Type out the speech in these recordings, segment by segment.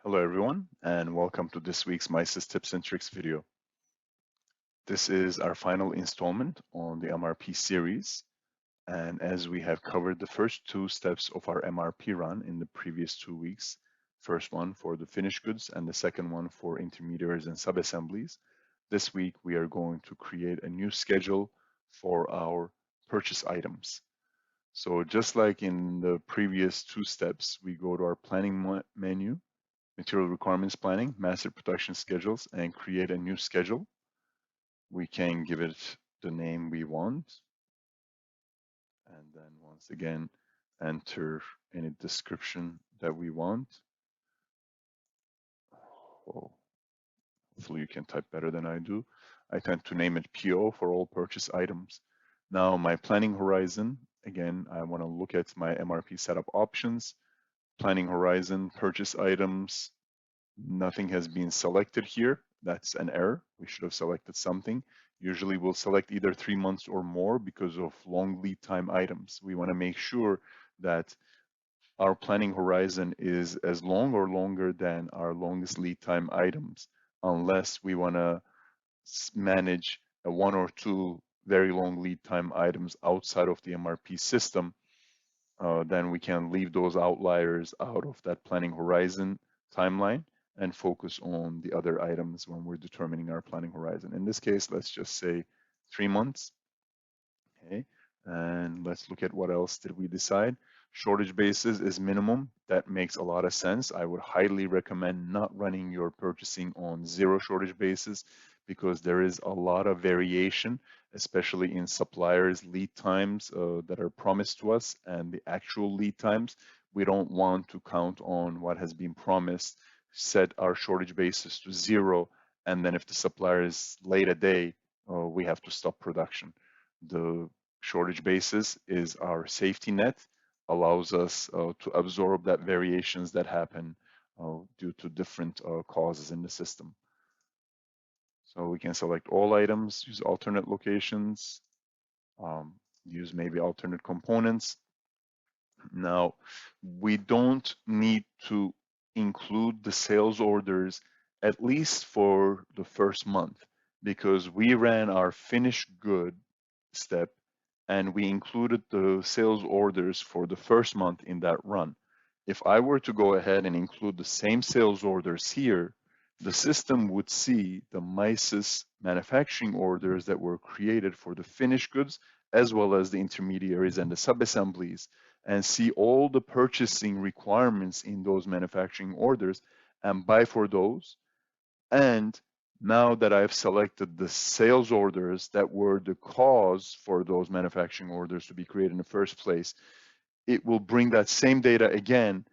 Hello everyone, and welcome to this week's MISys Tips and Tricks video. This is our final installment on the MRP series, and as we have covered the first two steps of our MRP run in the previous 2 weeks, first one for the finished goods and the second one for intermediaries and subassemblies, this week we are going to create a new schedule for our purchase items. So just like in the previous two steps, we go to our planning menu, material requirements planning, master production schedules, and create a new schedule. We can give it the name we want. And then once again, enter any description that we want. Oh, hopefully you can type better than I do. I tend to name it PO for all purchase items. Now my planning horizon, again, I want to look at my MRP setup options. Planning horizon, purchase items, nothing has been selected here. That's an error. We should have selected something. Usually we'll select either 3 months or more because of long lead time items. We want to make sure that our planning horizon is as long or longer than our longest lead time items, unless we want to manage a 1 or 2 very long lead time items outside of the MRP system. Then we can leave those outliers out of that planning horizon timeline and focus on the other items when we're determining our planning horizon. In this case, let's just say 3 months. Okay, and let's look at what else did we decide. Shortage basis is minimum. That makes a lot of sense. I would highly recommend not running your purchasing on 0 shortage basis because there is a lot of variation, especially in suppliers' lead times that are promised to us and the actual lead times. We don't want to count on what has been promised, set our shortage basis to 0, and then if the supplier is late a day, we have to stop production. The shortage basis is our safety net, allows us to absorb that variations that happen due to different causes in the system. So we can select all items, use alternate locations, use maybe alternate components. Now, we don't need to include the sales orders at least for the first month because we ran our finished good step and we included the sales orders for the first month in that run. If I were to go ahead and include the same sales orders here, the system would see the MISys manufacturing orders that were created for the finished goods, as well as the intermediaries and the subassemblies, and see all the purchasing requirements in those manufacturing orders and buy for those. And now that I've selected the sales orders that were the cause for those manufacturing orders to be created in the first place, it will bring that same data again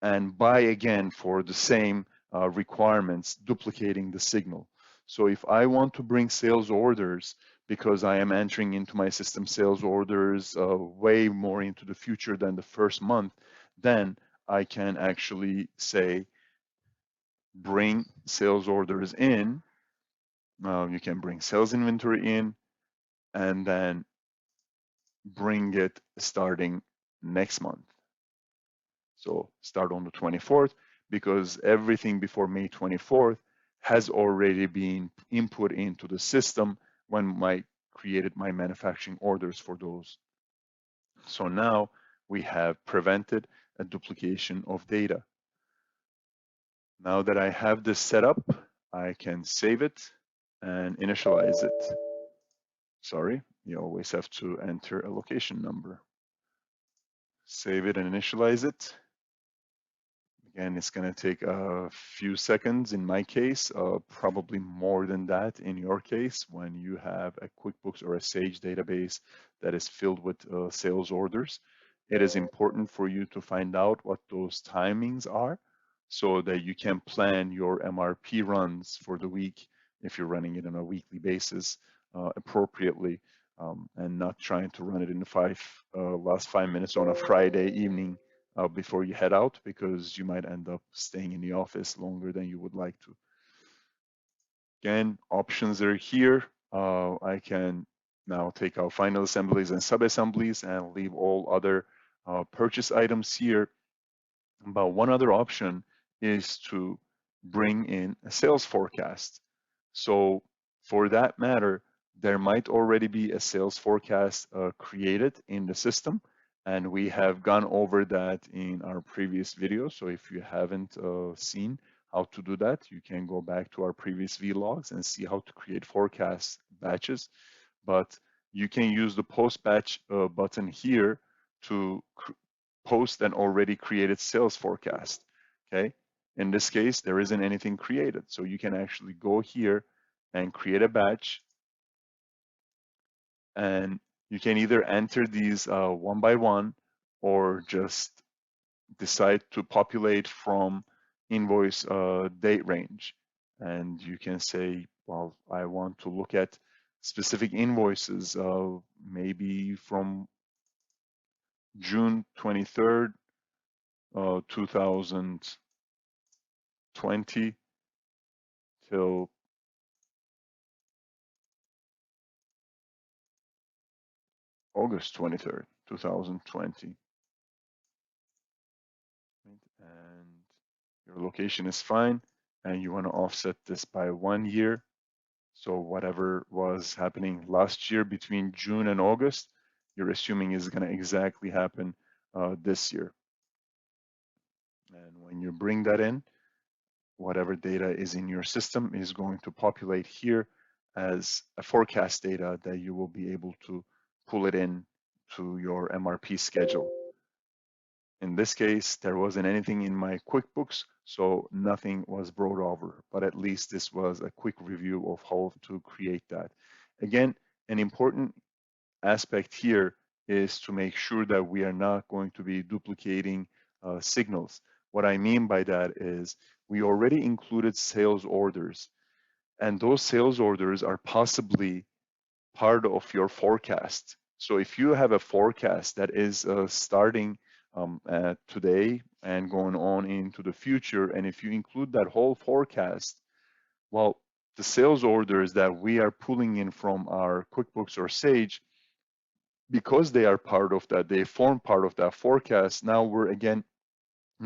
and buy again for the same requirements, duplicating the signal. So if I want to bring sales orders because I am entering into my system sales orders way more into the future than the first month, then I can actually say, bring sales orders in. You can bring sales inventory in and then bring it starting next month. So start on the 24th because everything before May 24th has already been input into the system when I created my manufacturing orders for those. So now we have prevented a duplication of data. Now that I have this set up, I can save it and initialize it. Sorry, you always have to enter a location number. Save it and initialize it. Again, it's going to take a few seconds in my case, probably more than that in your case when you have a QuickBooks or a Sage database that is filled with sales orders. It is important for you to find out what those timings are so that you can plan your MRP runs for the week if you're running it on a weekly basis appropriately and not trying to run it in the last 5 minutes on a Friday evening before you head out because you might end up staying in the office longer than you would like to. Again, options are here. I can now take out final assemblies and sub-assemblies and leave all other purchase items here. But one other option is to bring in a sales forecast. So for that matter, there might already be a sales forecast created in the system, and we have gone over that in our previous video. So if you haven't seen how to do that, you can go back to our previous vlogs and see how to create forecast batches. But you can use the post batch button here to post an already created sales forecast. Okay. In this case, there isn't anything created. So you can actually go here and create a batch, and you can either enter these one by one or just decide to populate from invoice date range. And you can say, well, I want to look at specific invoices, maybe from June 23rd, 2020 till August 23rd, 2020. And your location is fine, and you want to offset this by 1 year. So whatever was happening last year between June and August, you're assuming is going to exactly happen this year. And when you bring that in, whatever data is in your system is going to populate here as a forecast data that you will be able to pull it in to your MRP schedule. In this case, there wasn't anything in my QuickBooks, so nothing was brought over, but at least this was a quick review of how to create that. Again, an important aspect here is to make sure that we are not going to be duplicating signals. What I mean by that is we already included sales orders, and those sales orders are possibly part of your forecast. So if you have a forecast that is starting today and going on into the future, and if you include that whole forecast, well, the sales orders that we are pulling in from our QuickBooks or Sage, because they are part of that, they form part of that forecast, now we're again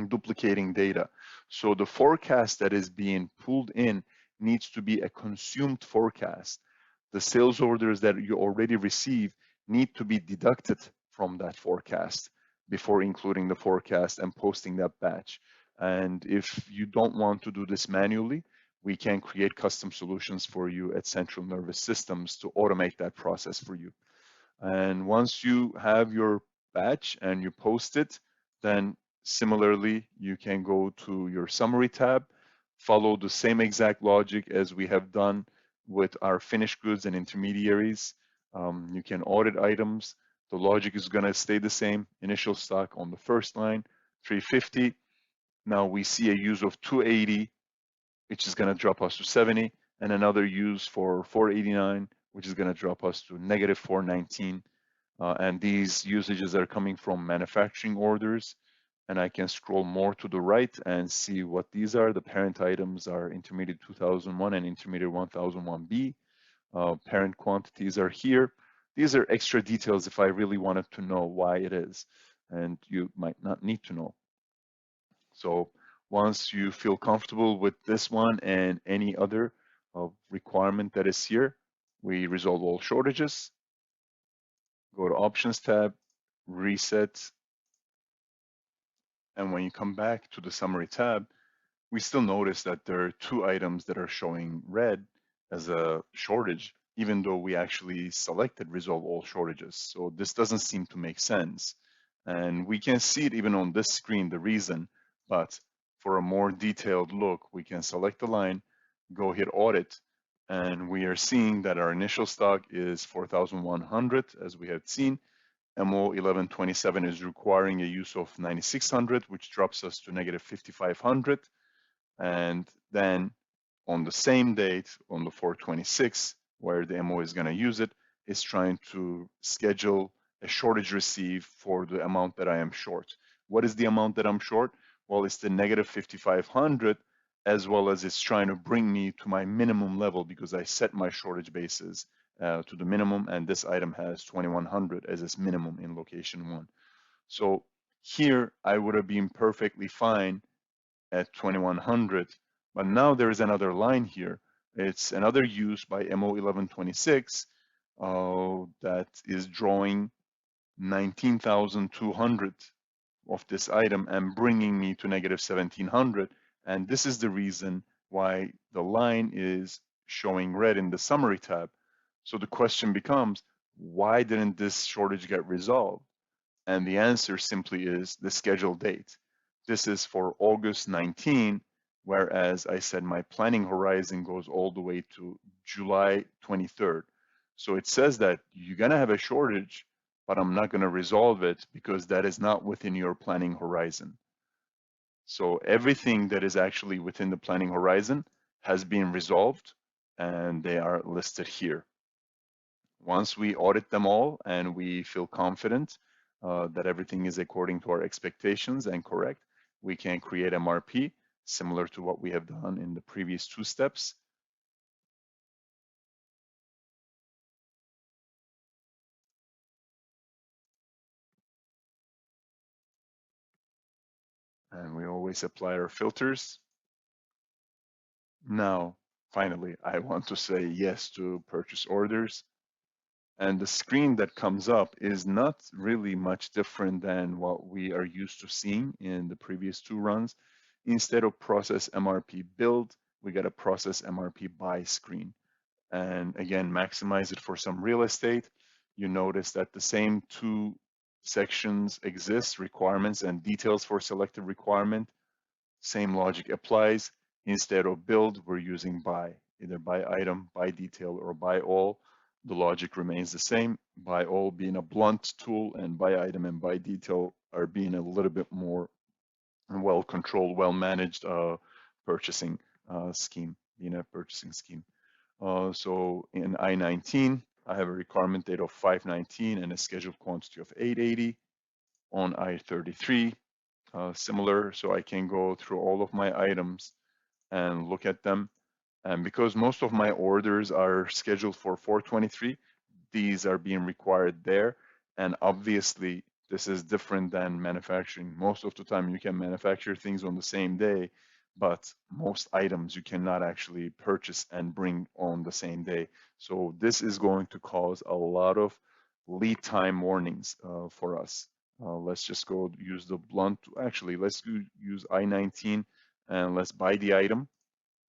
duplicating data. So the forecast that is being pulled in needs to be a consumed forecast. The sales orders that you already receive need to be deducted from that forecast before including the forecast and posting that batch. And if you don't want to do this manually, we can create custom solutions for you at Central Nervous Systems to automate that process for you. And once you have your batch and you post it, then similarly, you can go to your summary tab, follow the same exact logic as we have done with our finished goods and intermediaries. You can audit items. The logic is going to stay the same. Initial stock on the first line, 350. Now we see a use of 280, which is going to drop us to 70, and another use for 489, which is going to drop us to negative 419. And these usages are coming from manufacturing orders. And I can scroll more to the right and see what these are. The parent items are intermediate 2001 and intermediate 1001B. Parent quantities are here. These are extra details if I really wanted to know why it is, and you might not need to know. So once you feel comfortable with this one and any other requirement that is here, we resolve all shortages, go to Options tab, reset, and when you come back to the Summary tab, we still notice that there are 2 items that are showing red as a shortage, even though we actually selected Resolve All Shortages. So this doesn't seem to make sense. And we can see it even on this screen, the reason, but for a more detailed look, we can select the line, go hit Audit, and we are seeing that our initial stock is 4,100, as we had seen. MO 1127 is requiring a use of 9,600, which drops us to negative 5,500. And then on the same date, on the 426, where the MO is going to use it, is trying to schedule a shortage receive for the amount that I am short. What is the amount that I'm short? Well, it's the negative 5,500, as well as it's trying to bring me to my minimum level because I set my shortage basis to the minimum, and this item has 2,100 as its minimum in location 1. So here, I would have been perfectly fine at 2100. But now there is another line here. It's another use by MO 1126 that is drawing 19,200 of this item and bringing me to negative 1700. And this is the reason why the line is showing red in the summary tab. So the question becomes, why didn't this shortage get resolved? And the answer simply is the scheduled date. This is for August 19, whereas I said my planning horizon goes all the way to July 23rd. So it says that you're gonna have a shortage, but I'm not gonna resolve it because that is not within your planning horizon. So everything that is actually within the planning horizon has been resolved and they are listed here. Once we audit them all and we feel confident that everything is according to our expectations and correct, we can create MRP similar to what we have done in the previous two steps. And we always apply our filters. Now, finally, I want to say yes to purchase orders. And the screen that comes up is not really much different than what we are used to seeing in the previous two runs. Instead of process MRP build, we get a process MRP buy screen. And again, maximize it for some real estate. You notice that the same two sections exist, requirements and details for selected requirement. Same logic applies. Instead of build, we're using buy, either by item, by detail, or by all. The logic remains the same. By all being a blunt tool, and by item and by detail are being a little bit more well controlled, well managed purchasing scheme, being a purchasing scheme. So in I-19, I have a requirement date of 5/19 and a scheduled quantity of 880. On I-33, similar, so I can go through all of my items and look at them. And because most of my orders are scheduled for 4/23, these are being required there. And obviously, this is different than manufacturing. Most of the time, you can manufacture things on the same day, but most items you cannot actually purchase and bring on the same day. So this is going to cause a lot of lead time warnings for us. Let's just go use the blunt. Actually, let's use I-19 and let's buy the item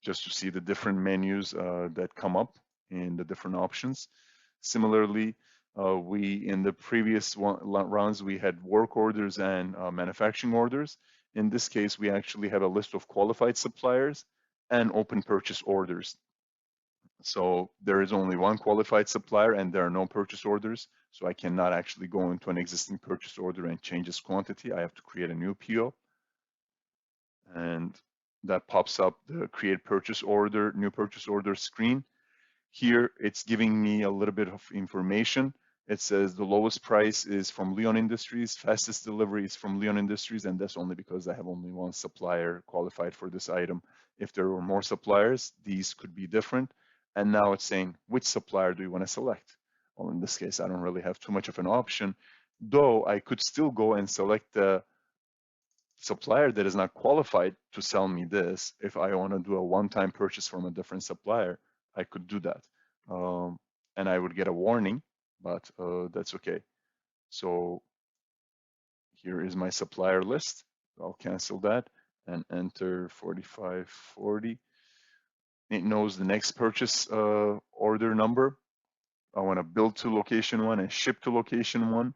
just to see the different menus that come up in the different options. Similarly, we in the previous rounds, we had work orders and manufacturing orders. In this case, we actually have a list of qualified suppliers and open purchase orders. So there is only one qualified supplier and there are no purchase orders. So I cannot actually go into an existing purchase order and change its quantity. I have to create a new PO. And that pops up the create purchase order, new purchase order screen. Here, it's giving me a little bit of information. It says the lowest price is from Leon Industries, fastest delivery is from Leon Industries, and that's only because I have only one supplier qualified for this item. If there were more suppliers, these could be different. And now it's saying, which supplier do you want to select? Well, in this case, I don't really have too much of an option, though I could still go and select the supplier that is not qualified to sell me this. If I want to do a one-time purchase from a different supplier, I could do that. And I would get a warning, but that's okay. So here is my supplier list. I'll cancel that and enter 4540. It knows the next purchase order number. I want to build to location 1 and ship to location 1.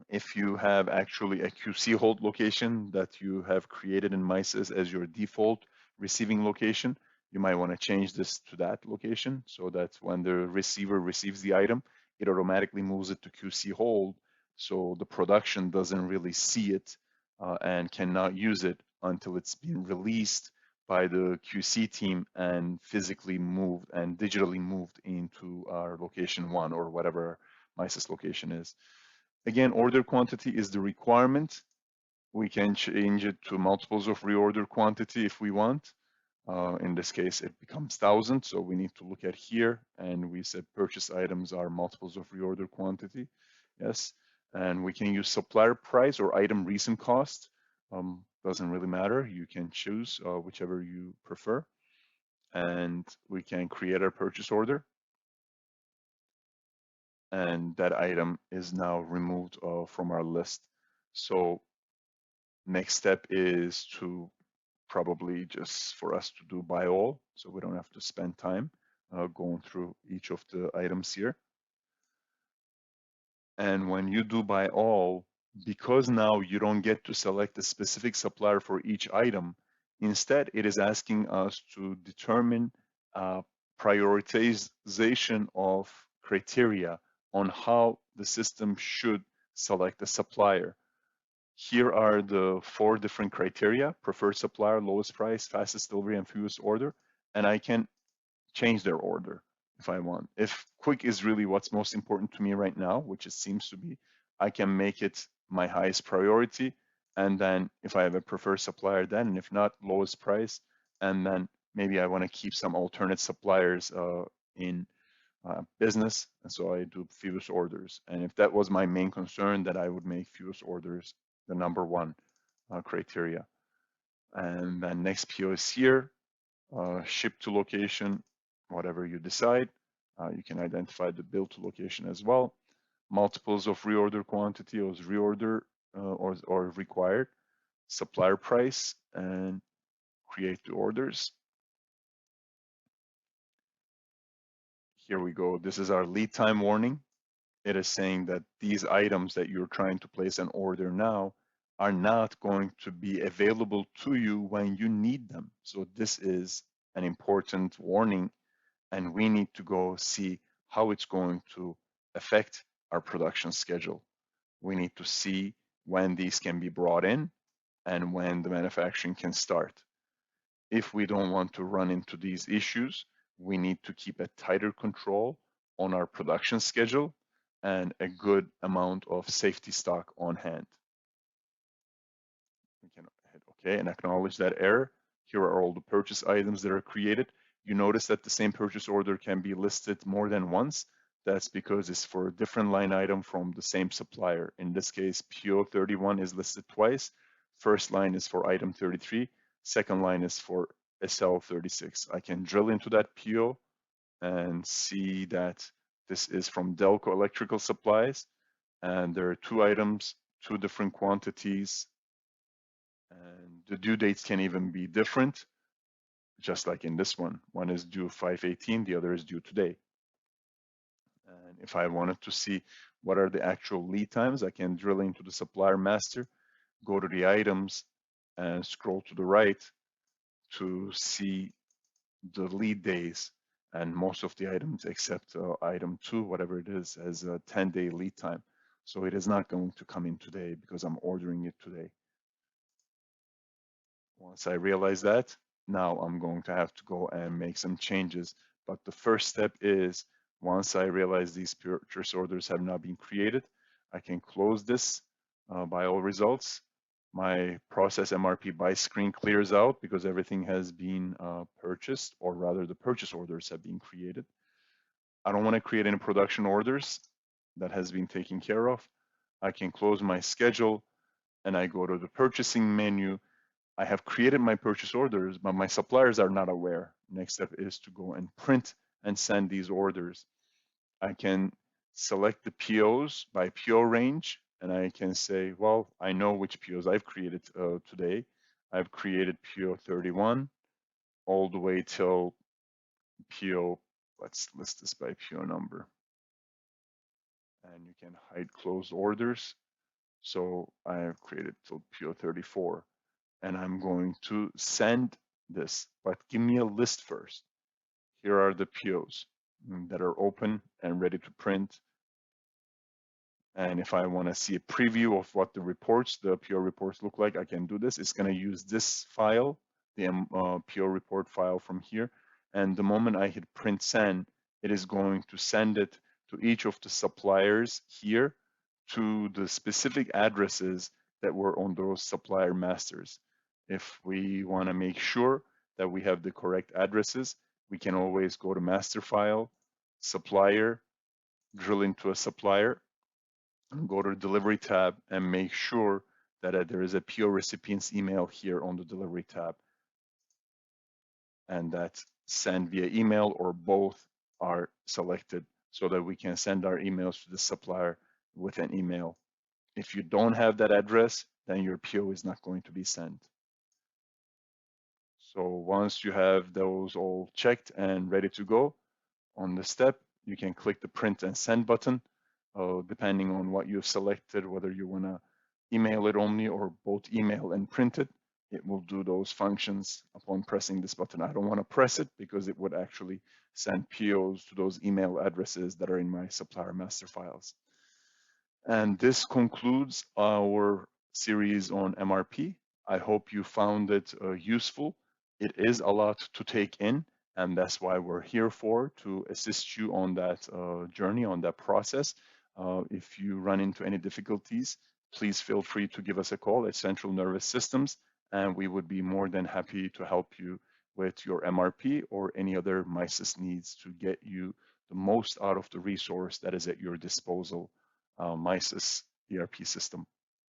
If you have actually a QC hold location that you have created in MISys as your default receiving location, you might want to change this to that location so that when the receiver receives the item, it automatically moves it to QC hold. So the production doesn't really see it and cannot use it until it's been released by the QC team and physically moved and digitally moved into our location 1 or whatever MISys location is. Again, order quantity is the requirement. We can change it to multiples of reorder quantity if we want. In this case, it becomes 1,000. So we need to look at here, and we said purchase items are multiples of reorder quantity. Yes, and we can use supplier price or item recent cost. doesn't really matter. You can choose whichever you prefer. And we can create our purchase order. And that item is now removed from our list. So next step is to probably just for us to do by all, so we don't have to spend time going through each of the items here. And when you do by all, because now you don't get to select a specific supplier for each item, instead it is asking us to determine prioritization of criteria on how the system should select a supplier. Here are the 4 different criteria: preferred supplier, lowest price, fastest delivery, and fewest order. And I can change their order if I want. If quick is really what's most important to me right now, which it seems to be, I can make it my highest priority. And then if I have a preferred supplier then, and if not, lowest price. And then maybe I want to keep some alternate suppliers in business. And so I do fewest orders. And if that was my main concern, that I would make fewest orders the number 1 criteria. And then next PO is here, ship to location, whatever you decide. You can identify the bill to location as well. Multiples of reorder quantity or reorder or required, supplier price, and create the orders. Here we go. This is our lead time warning. It is saying that these items that you're trying to place an order now are not going to be available to you when you need them. So this is an important warning, and we need to go see how it's going to affect our production schedule. We need to see when these can be brought in and when the manufacturing can start. If we don't want to run into these issues, we need to keep a tighter control on our production schedule and a good amount of safety stock on hand. We can hit OK and acknowledge that error. Here are all the purchase items that are created. You notice that the same purchase order can be listed more than once. That's because it's for a different line item from the same supplier. In this case, PO 31 is listed twice. First line is for item 33. Second line is for SL 36. I can drill into that PO and see that this is from Delco Electrical Supplies. And there are 2 items, 2 different quantities. And the due dates can even be different, just like in this one. One is due 5/18, the other is due today. And if I wanted to see what are the actual lead times, I can drill into the supplier master, go to the items, and scroll to the right to see the lead days. And most of the items, except item 2, whatever it is, has a 10-day lead time. So it is not going to come in today because I'm ordering it today. Once I realize that, now I'm going to have to go and make some changes. But the first step is, once I realize these purchase orders have now been created, I can close this by all results. My process MRP buy screen clears out because everything has been purchased, or rather the purchase orders have been created. I don't want to create any production orders. That has been taken care of. I can close my schedule and I go to the purchasing menu. I have created my purchase orders, but my suppliers are not aware. Next step is to go and print and send these orders. I can select the POs by PO range, and I can say, well, I know which POs I've created today. I've created PO 31 all the way till PO, let's list this by PO number. And you can hide closed orders. So I have created till PO 34. And I'm going to send this, but give me a list first. Here are the POs that are open and ready to print. And if I want to see a preview of what the reports, the PO reports look like, I can do this. It's going to use this file, the PO report file from here. And the moment I hit print send, it is going to send it to each of the suppliers here to the specific addresses that were on those supplier masters. If we want to make sure that we have the correct addresses, we can always go to master file, supplier, drill into a supplier, and go to the delivery tab and make sure that there is a PO recipient's email here on the delivery tab, and that send via email or both are selected so that we can send our emails to the supplier with an email. If you don't have that address, then your PO is not going to be sent. So once you have those all checked and ready to go, on the step, you can click the print and send button, depending on what you've selected, whether you want to email it only or both email and print it. It will do those functions upon pressing this button. I don't want to press it because it would actually send POs to those email addresses that are in my supplier master files. And this concludes our series on MRP. I hope you found it useful. It is a lot to take in, and that's why we're here for, to assist you on that journey, on that process. If you run into any difficulties, please feel free to give us a call at Central Nervous Systems, and we would be more than happy to help you with your MRP or any other MISys needs to get you the most out of the resource that is at your disposal, MISys ERP system.